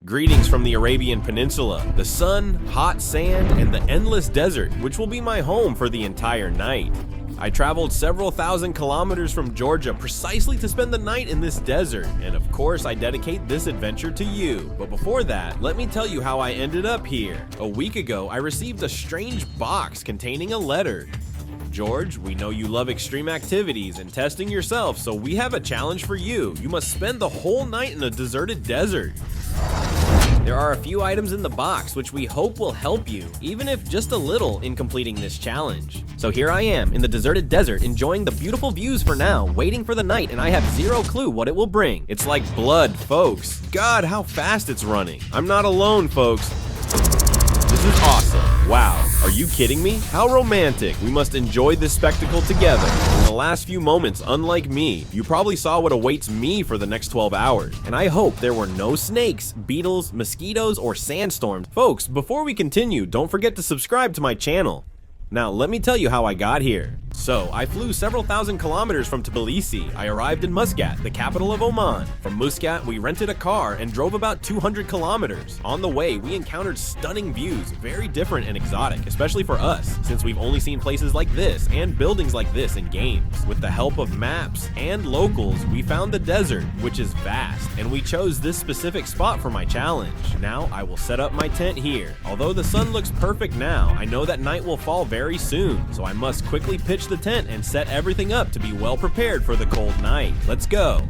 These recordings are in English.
Greetings from the Arabian Peninsula, the sun, hot sand, and the endless desert, which will be my home for the entire night. I traveled several thousand kilometers from Georgia precisely to spend the night in this desert, and of course I dedicate this adventure to you. But before that, let me tell you how I ended up here. A week ago, I received a strange box containing a letter. George, we know you love extreme activities and testing yourself, so we have a challenge for you. You must spend the whole night in a deserted desert. There are a few items in the box which we hope will help you, even if just a little, in completing this challenge. So here I am in the deserted desert, enjoying the beautiful views for now, waiting for the night, and I have zero clue what it will bring. It's like blood, folks. God, how fast it's running. I'm not alone, folks. This is awesome. Wow, are you kidding me? How romantic. We must enjoy this spectacle together. In the last few moments, unlike me, you probably saw what awaits me for the next 12 hours. And I hope there were no snakes, beetles, mosquitoes, or sandstorms. Folks, before we continue, don't forget to subscribe to my channel. Now, let me tell you how I got here. So, I flew several thousand kilometers from Tbilisi. I arrived in Muscat, the capital of Oman. From Muscat, we rented a car and drove about 200 kilometers. On the way, we encountered stunning views, very different and exotic, especially for us, since we've only seen places like this and buildings like this in games. With the help of maps and locals, we found the desert, which is vast, and we chose this specific spot for my challenge. Now, I will set up my tent here. Although the sun looks perfect now, I know that night will fall very soon, so I must quickly pitch the tent and set everything up to be well prepared for the cold night. Let's go.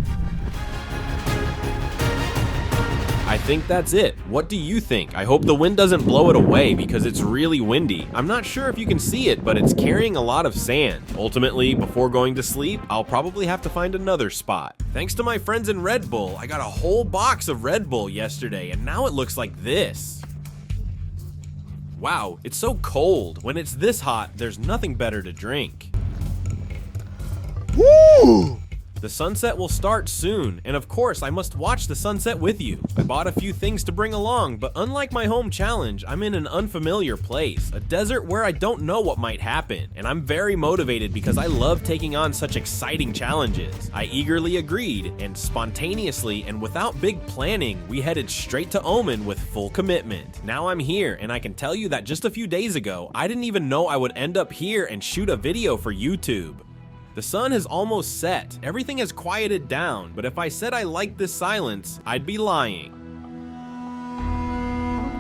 I think that's it. What do you think? I hope the wind doesn't blow it away because it's really windy. I'm not sure if you can see it, but it's carrying a lot of sand. Ultimately, before going to sleep, I'll probably have to find another spot. Thanks to my friends in Red Bull, I got a whole box of Red Bull yesterday, and now it looks like this. Wow, it's so cold. When it's this hot, there's nothing better to drink. Woo! The sunset will start soon, and of course I must watch the sunset with you. I bought a few things to bring along, but unlike my home challenge, I'm in an unfamiliar place, a desert where I don't know what might happen, and I'm very motivated because I love taking on such exciting challenges. I eagerly agreed, and spontaneously and without big planning, we headed straight to Oman with full commitment. Now I'm here, and I can tell you that just a few days ago, I didn't even know I would end up here and shoot a video for YouTube. The sun has almost set, everything has quieted down, but if I said I liked this silence, I'd be lying.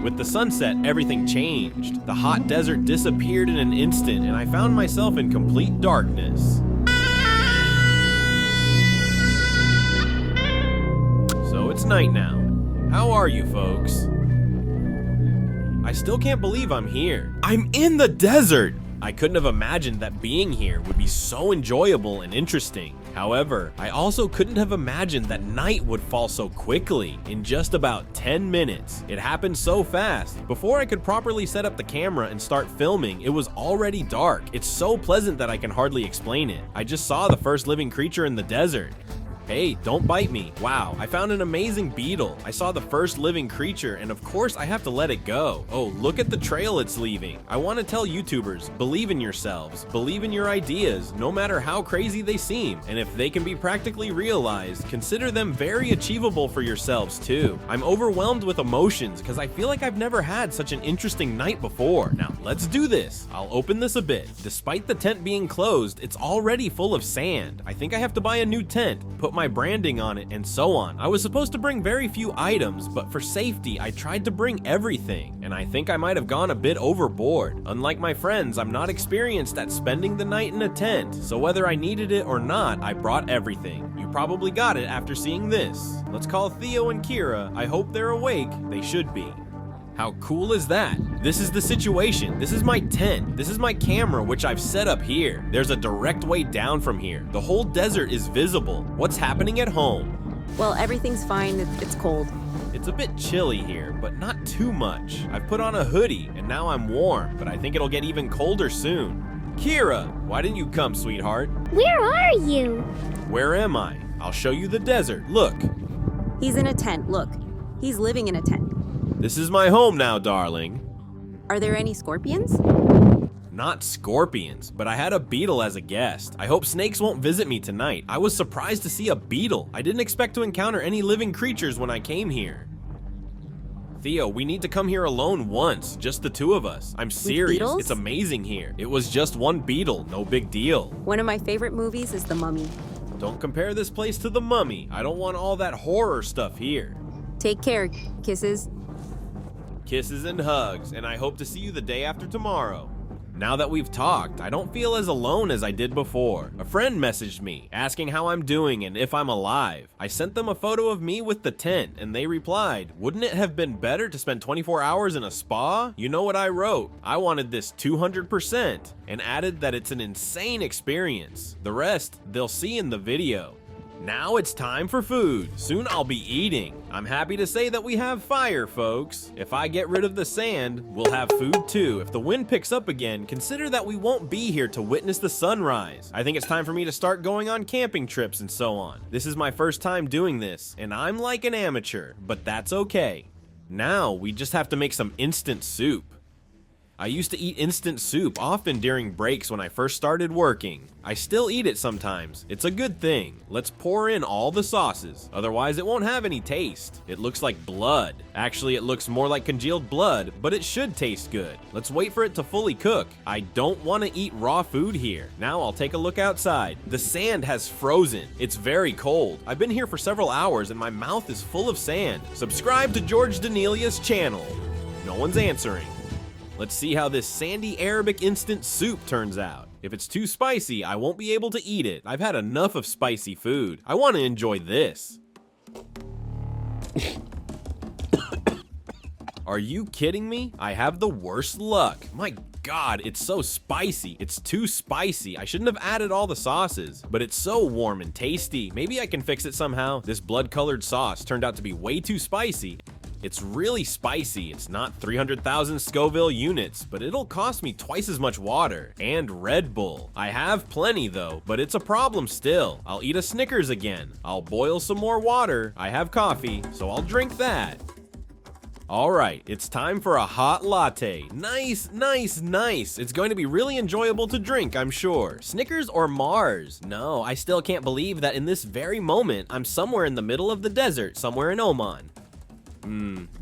With the sunset, everything changed. The hot desert disappeared in an instant, and I found myself in complete darkness. So it's night now. How are you, folks? I still can't believe I'm here. I'm in the desert! I couldn't have imagined that being here would be so enjoyable and interesting. However, I also couldn't have imagined that night would fall so quickly, in just about 10 minutes. It happened so fast. Before I could properly set up the camera and start filming, it was already dark. It's so pleasant that I can hardly explain it. I just saw the first living creature in the desert. Hey, don't bite me. Wow, I found an amazing beetle. I saw the first living creature, and of course I have to let it go. Oh, look at the trail it's leaving. I want to tell YouTubers, believe in yourselves, believe in your ideas, no matter how crazy they seem, and if they can be practically realized, consider them very achievable for yourselves too. I'm overwhelmed with emotions because I feel like I've never had such an interesting night before. Now, let's do this. I'll open this a bit. Despite the tent being closed, it's already full of sand. I think I have to buy a new tent, put my branding on it, and so on. I was supposed to bring very few items, but for safety, I tried to bring everything, and I think I might have gone a bit overboard. Unlike my friends, I'm not experienced at spending the night in a tent, so whether I needed it or not, I brought everything. You probably got it after seeing this. Let's call Theo and Kira. I hope they're awake. They should be. How cool is that? This is the situation. This is my tent. This is my camera, which I've set up here. There's a direct way down from here. The whole desert is visible. What's happening at home? Well, everything's fine. It's cold. It's a bit chilly here, but not too much. I've put on a hoodie, and now I'm warm, but I think it'll get even colder soon. Kira, why didn't you come, sweetheart? Where are you? Where am I? I'll show you the desert. Look. He's in a tent. Look. He's living in a tent. This is my home now, darling. Are there any scorpions? Not scorpions, but I had a beetle as a guest. I hope snakes won't visit me tonight. I was surprised to see a beetle. I didn't expect to encounter any living creatures when I came here. Theo, we need to come here alone once, just the two of us. I'm serious. beetles? It's amazing here. It was just one beetle, no big deal. One of my favorite movies is The Mummy. Don't compare this place to The Mummy. I don't want all that horror stuff here. Take care, kisses. Kisses and hugs, and I hope to see you the day after tomorrow. Now that we've talked, I don't feel as alone as I did before. A friend messaged me, asking how I'm doing and if I'm alive. I sent them a photo of me with the tent, and they replied, "Wouldn't it have been better to spend 24 hours in a spa?" You know what I wrote? I wanted this 200%, and added that it's an insane experience. The rest, they'll see in the video. Now it's time for food. Soon I'll be eating. I'm happy to say that we have fire, folks. If I get rid of the sand, we'll have food too. If the wind picks up again, consider that we won't be here to witness the sunrise. I think it's time for me to start going on camping trips and so on. This is my first time doing this, and I'm like an amateur, but that's okay. Now we just have to make some instant soup. I used to eat instant soup often during breaks when I first started working. I still eat it sometimes. It's a good thing. Let's pour in all the sauces, otherwise it won't have any taste. It looks like blood. Actually, it looks more like congealed blood, but it should taste good. Let's wait for it to fully cook. I don't want to eat raw food here. Now I'll take a look outside. The sand has frozen. It's very cold. I've been here for several hours and my mouth is full of sand. Subscribe to George Danelia's channel. No one's answering. Let's see how this sandy Arabic instant soup turns out. If it's too spicy, I won't be able to eat it. I've had enough of spicy food. I want to enjoy this. Are you kidding me? I have the worst luck. My God, it's so spicy. It's too spicy. I shouldn't have added all the sauces, but it's so warm and tasty. Maybe I can fix it somehow. This blood-colored sauce turned out to be way too spicy. It's really spicy. It's not 300,000 Scoville units, but it'll cost me twice as much water and Red Bull. I have plenty though, but it's a problem still. I'll eat a Snickers again. I'll boil some more water. I have coffee, so I'll drink that. All right, it's time for a hot latte. Nice, nice, nice. It's going to be really enjoyable to drink, I'm sure. Snickers or Mars? No, I still can't believe that in this very moment, I'm somewhere in the middle of the desert, somewhere in Oman.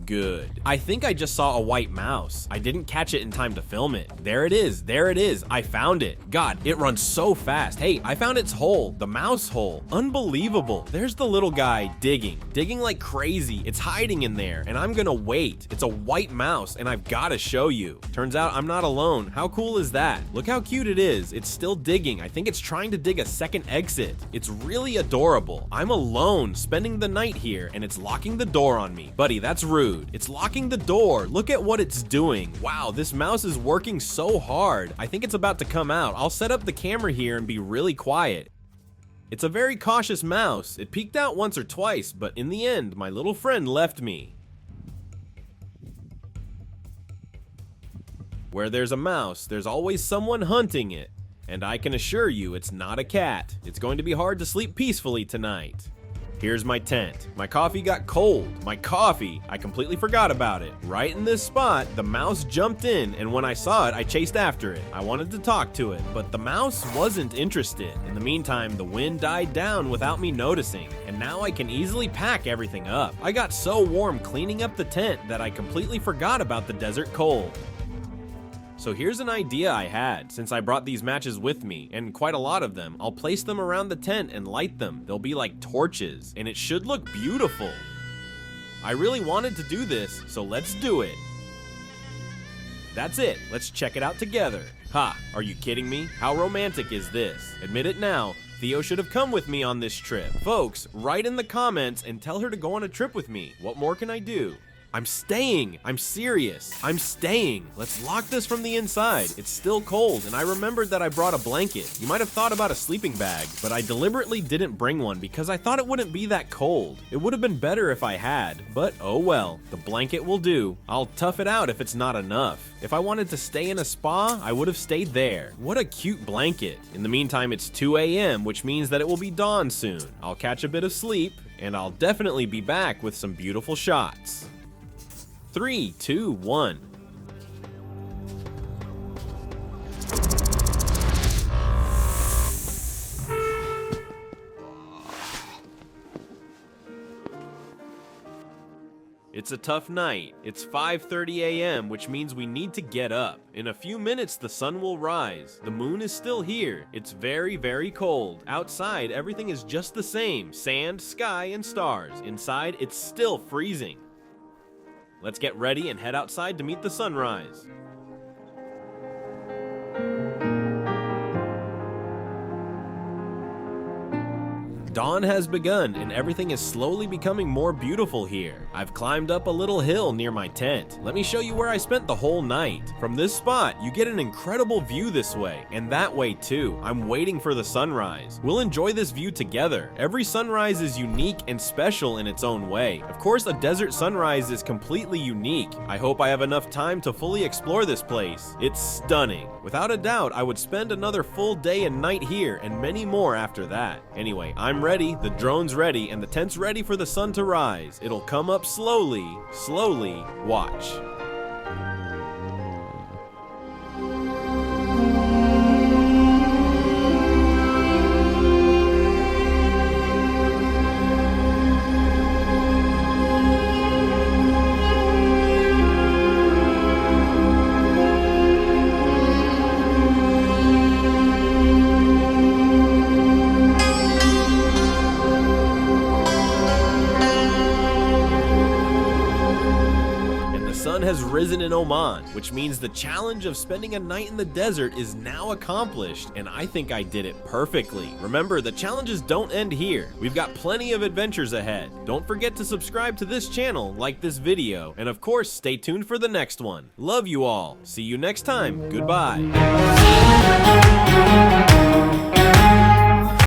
Good. I think I just saw a white mouse. I didn't catch it in time to film it. There it is. There it is. I found it. God, it runs so fast. Hey, I found its hole. The mouse hole. Unbelievable. There's the little guy digging like crazy. It's hiding in there, and I'm gonna wait. It's a white mouse, and I've gotta show you. Turns out I'm not alone. How cool is that? Look how cute it is. It's still digging. I think it's trying to dig a second exit. It's really adorable. I'm alone, spending the night here, and it's locking the door on me. Buddy, that's rude. It's locking the door. Look at what it's doing. Wow, this mouse is working so hard. I think it's about to come out. I'll set up the camera here and be really quiet. It's a very cautious mouse. It peeked out once or twice, but in the end, my little friend left me. Where there's a mouse, there's always someone hunting it. And I can assure you it's not a cat. It's going to be hard to sleep peacefully tonight. Here's my tent. My coffee got cold. My coffee! I completely forgot about it. Right in this spot, the mouse jumped in, and when I saw it, I chased after it. I wanted to talk to it, but the mouse wasn't interested. In the meantime, the wind died down without me noticing, and now I can easily pack everything up. I got so warm cleaning up the tent that I completely forgot about the desert cold. So here's an idea I had. Since I brought these matches with me, and quite a lot of them, I'll place them around the tent and light them. They'll be like torches, and it should look beautiful. I really wanted to do this, so let's do it. That's it. Let's check it out together. Ha, are you kidding me? How romantic is this? Admit it now. Theo should have come with me on this trip. Folks, write in the comments and tell her to go on a trip with me. What more can I do? I'm staying. I'm serious. I'm staying. Let's lock this from the inside. It's still cold, and I remembered that I brought a blanket. You might have thought about a sleeping bag, but I deliberately didn't bring one because I thought it wouldn't be that cold. It would have been better if I had, but oh well. The blanket will do. I'll tough it out if it's not enough. If I wanted to stay in a spa, I would have stayed there. What a cute blanket. In the meantime, it's 2 a.m., which means that it will be dawn soon. I'll catch a bit of sleep, and I'll definitely be back with some beautiful shots. 3, 2, 1. It's a tough night. It's 5:30 a.m., which means we need to get up. In a few minutes, the sun will rise. The moon is still here. It's very, very cold. Outside, everything is just the same. Sand, sky, and stars. Inside, it's still freezing. Let's get ready and head outside to meet the sunrise. Dawn has begun and everything is slowly becoming more beautiful here. I've climbed up a little hill near my tent. Let me show you where I spent the whole night. From this spot, you get an incredible view this way, and that way too. I'm waiting for the sunrise. We'll enjoy this view together. Every sunrise is unique and special in its own way. Of course, a desert sunrise is completely unique. I hope I have enough time to fully explore this place. It's stunning. Without a doubt, I would spend another full day and night here and many more after that. Anyway, I'm ready, the drone's ready, and the tent's ready for the sun to rise. It'll come up slowly, slowly. Watch. The sun has risen in Oman, which means the challenge of spending a night in the desert is now accomplished, and I think I did it perfectly. Remember, the challenges don't end here. We've got plenty of adventures ahead. Don't forget to subscribe to this channel, like this video, and of course, stay tuned for the next one. Love you all. See you next time. Goodbye.